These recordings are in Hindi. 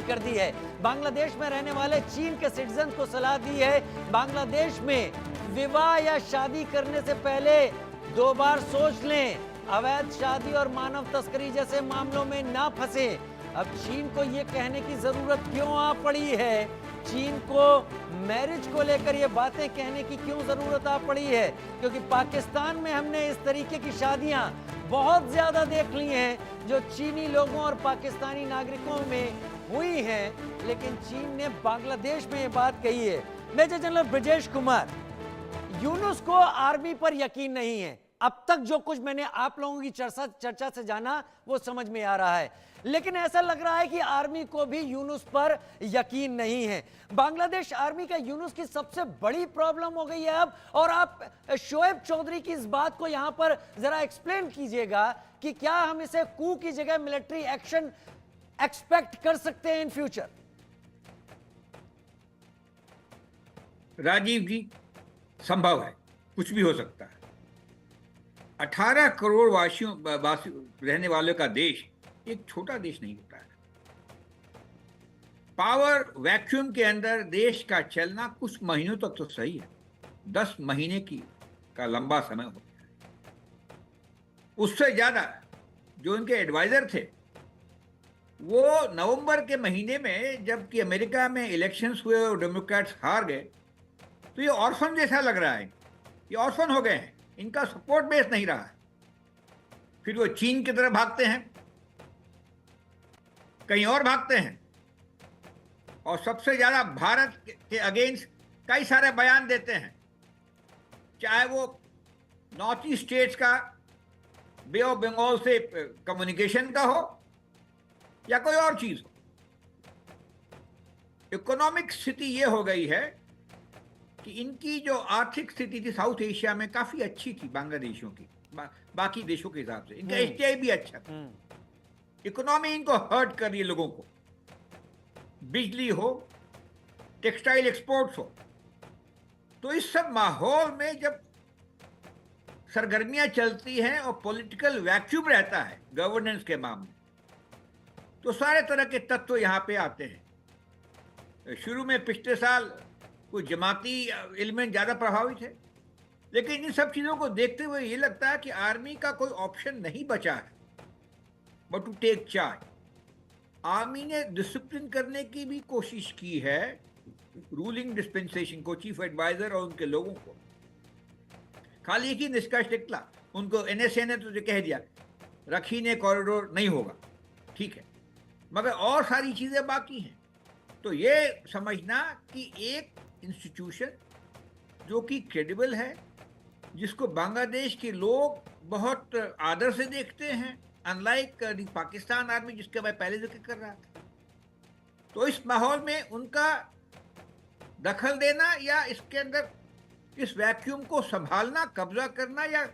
कर दी है। बांग्लादेश में रहने वाले चीन के सिटीजन को सलाह दी है बांग्लादेश में विवाह या शादी करने से पहले 2 बार सोच लें, अवैध शादी और मानव तस्करी जैसे मामलों में ना फंसे। अब चीन को यह कहने की जरूरत क्यों आ पड़ी है, चीन को मैरिज को लेकर ये बातें कहने की क्यों जरूरत आ पड़ी है? क्योंकि पाकिस्तान में हमने इस तरीके की शादियां बहुत ज्यादा देख ली हैं जो चीनी लोगों और पाकिस्तानी नागरिकों में हुई हैं, लेकिन चीन ने बांग्लादेश में ये बात कही है। मेजर जनरल ब्रजेश कुमार, यूनुस को आर्मी पर यकीन नहीं है। अब तक जो कुछ मैंने आप लोगों की चर्चा से जाना वो समझ में आ रहा है, लेकिन ऐसा लग रहा है कि आर्मी को भी यूनुस पर यकीन नहीं है। बांग्लादेश आर्मी का यूनुस की सबसे बड़ी प्रॉब्लम हो गई है अब। और आप शोएब चौधरी की इस बात को यहां पर जरा एक्सप्लेन कीजिएगा कि क्या हम इसे कू की जगह मिलिट्री एक्शन एक्सपेक्ट कर सकते हैं इन फ्यूचर? राजीव जी, संभव है, कुछ भी हो सकता है। 18 करोड़ वासी रहने वालों का देश एक छोटा देश नहीं होता है। पावर वैक्यूम के अंदर देश का चलना कुछ महीनों तक तो सही है, 10 महीने का लंबा समय होता है। उससे ज्यादा जो उनके एडवाइजर थे वो नवंबर के महीने में जबकि अमेरिका में इलेक्शंस हुए और डेमोक्रेट्स हार गए, तो ये ऑर्फन जैसा लग रहा है, ये ऑर्फन हो गए हैं, इनका सपोर्ट बेस नहीं रहा है। फिर वो चीन की तरफ भागते हैं, कहीं और भागते हैं, और सबसे ज्यादा भारत के अगेंस्ट कई सारे बयान देते हैं, चाहे वो नॉर्थ ईस्ट स्टेट्स का बे ऑफ बंगाल से कम्युनिकेशन का हो या कोई और चीज हो। इकोनॉमिक स्थिति ये हो गई है कि इनकी जो आर्थिक स्थिति थी साउथ एशिया में काफी अच्छी थी बांग्लादेशियों की, बाकी देशों के हिसाब से इनका एसटीआई भी अच्छा था। इकोनॉमी इनको हर्ट कर रही है लोगों को, बिजली हो, टेक्सटाइल एक्सपोर्ट्स हो। तो इस सब माहौल में जब सरगर्मियां चलती हैं और पॉलिटिकल वैक्यूम रहता है गवर्नेंस के मामले, तो सारे तरह के तत्व यहां पे आते हैं। शुरू में पिछले साल कुछ जमाती एलिमेंट ज्यादा प्रभावित है, लेकिन इन सब चीजों को देखते हुए ये लगता है कि आर्मी का कोई ऑप्शन नहीं बचा है but to take charge. Army ने डिसिप्लिन करने की भी कोशिश की है रूलिंग डिस्पेंसेशन को, चीफ एडवाइजर और उनके लोगों को। खाली एक ही निष्कर्ष निकला, उनको एनएसए ने तो जो कह दिया रखीने कॉरिडोर नहीं होगा, ठीक है, मगर और सारी चीजें बाकी हैं। तो ये समझना कि एक इंस्टीट्यूशन जो कि क्रेडिबल है, जिसको बांग्लादेश के लोग बहुत आदर से देखते हैं, अनलाइक पाकिस्तान आर्मी जिसके मैं पहले जिक्र कर रहा था, तो इस माहौल में उनका दखल देना या इसके अंदर इस वैक्यूम को संभालना, कब्जा करना, या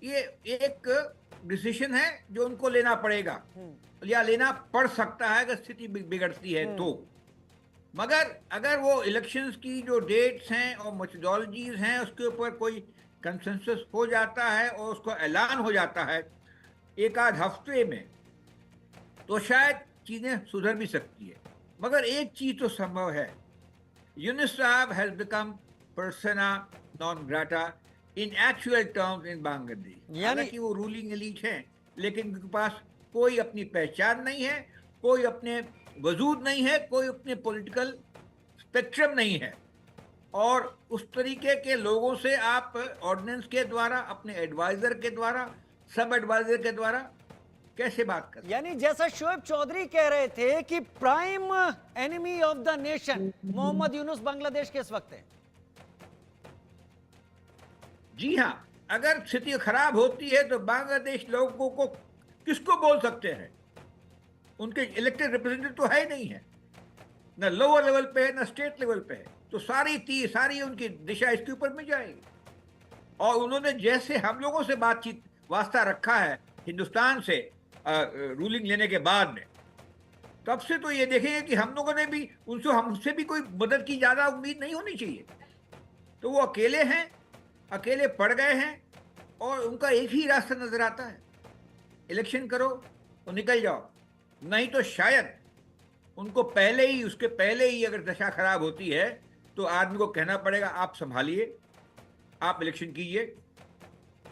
ये एक डिसीजन है जो उनको लेना पड़ेगा या लेना पड़ सकता है अगर स्थिति बिगड़ती है तो। मगर अगर वो इलेक्शंस की जो डेट्स हैं और मेथोडोलॉजीज हैं उसके ऊपर कोई कंसेंसस हो जाता है और उसको ऐलान हो जाता है एक आध हफ्ते में, तो शायद चीजें सुधर भी सकती है। मगर एक चीज तो संभव है, यूनुस साहब has become persona non grata in actual terms in Bangladesh. यानी कि वो रूलिंग एलीट है, लेकिन उनके पास कोई अपनी पहचान नहीं है, कोई अपने वजूद नहीं है, कोई अपने पॉलिटिकल स्पेक्ट्रम नहीं है। और उस तरीके के लोगों से आप ऑर्डिनेंस के द्वारा, अपने एडवाइजर के द्वारा, सब एडवाइजर के द्वारा कैसे बात कर? यानी जैसा शोएब चौधरी कह रहे थे कि prime enemy of the nation Mohammad Yunus Bangladesh के इस वक्त है। जी हाँ, अगर स्थिति खराब होती है तो बांग्लादेश लोगों को किसको बोल सकते हैं? उनके इलेक्टेड रिप्रेजेंटेटिव तो है नहीं है, न लोअर लेवल पे है न स्टेट लेवल पे है, तो सारी उनकी दिशा इसके ऊपर में जाएगी। और उन्होंने जैसे हम लोगों से बातचीत वास्ता रखा है हिंदुस्तान से रूलिंग लेने के बाद में, तब से तो ये देखेंगे कि हम लोगों ने भी हमसे भी कोई मदद की ज्यादा उम्मीद नहीं होनी चाहिए। तो वो अकेले हैं, अकेले पड़ गए हैं, और उनका एक ही रास्ता नजर आता है, इलेक्शन करो और निकल जाओ, नहीं तो शायद उनको पहले ही, उसके पहले ही अगर दशा खराब होती है तो आदमी को कहना पड़ेगा आप संभालिए, आप इलेक्शन कीजिए,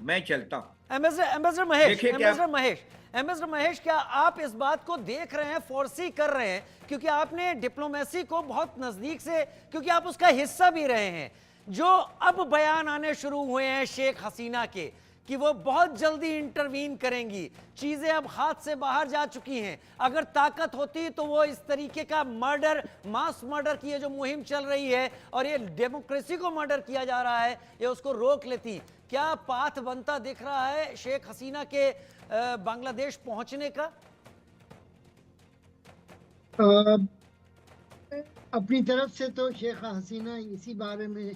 मैं चलता हूं। एम्बेसडर महेश, देखिए क्या एम्बेसडर महेश, क्या आप इस बात को देख रहे हैं, फोर्सी कर रहे हैं, क्योंकि आपने डिप्लोमेसी को बहुत नजदीक से, क्योंकि आप उसका हिस्सा भी रहे हैं, जो अब बयान आने शुरू हुए हैं शेख हसीना के कि वो बहुत जल्दी इंटरवीन करेंगी, चीजें अब हाथ से बाहर जा चुकी हैं, अगर ताकत होती तो वो इस तरीके का मर्डर, मास मर्डर की ये जो मुहिम चल रही है और ये डेमोक्रेसी को मर्डर किया जा रहा है, ये उसको रोक लेती। क्या पाथ बनता दिख रहा है शेख हसीना के बांग्लादेश पहुंचने का? अपनी तरफ से तो शेख हसीना इसी बारे में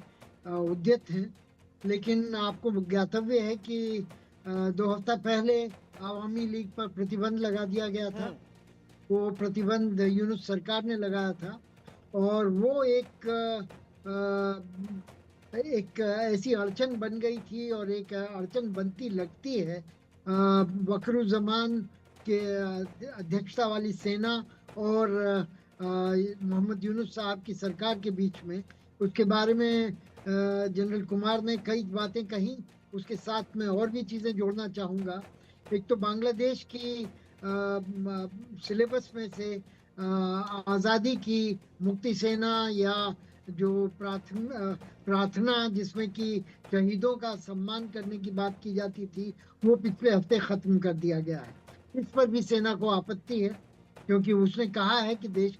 उद्यत हैं, लेकिन आपको ज्ञातव्य है कि 2 हफ्ता पहले आवामी लीग पर प्रतिबंध लगा दिया गया था। वो प्रतिबंध यूनुस सरकार ने लगाया था और वो एक ऐसी अड़चन बन गई थी और एक अड़चन बनती लगती है वकरुज़मान के अध्यक्षता वाली सेना और मोहम्मद यूनुस साहब की सरकार के बीच में। उसके बारे में जनरल कुमार ने कई बातें कही, उसके साथ में और भी चीज़ें जोड़ना चाहूँगा। एक तो बांग्लादेश की सिलेबस में से आज़ादी की मुक्ति सेना या जो प्रार्थना जिसमें कि शहीदों का सम्मान करने की बात की जाती थी, वो पिछले हफ्ते ख़त्म कर दिया गया है। इस पर भी सेना को आपत्ति है, क्योंकि उसने कहा है कि देश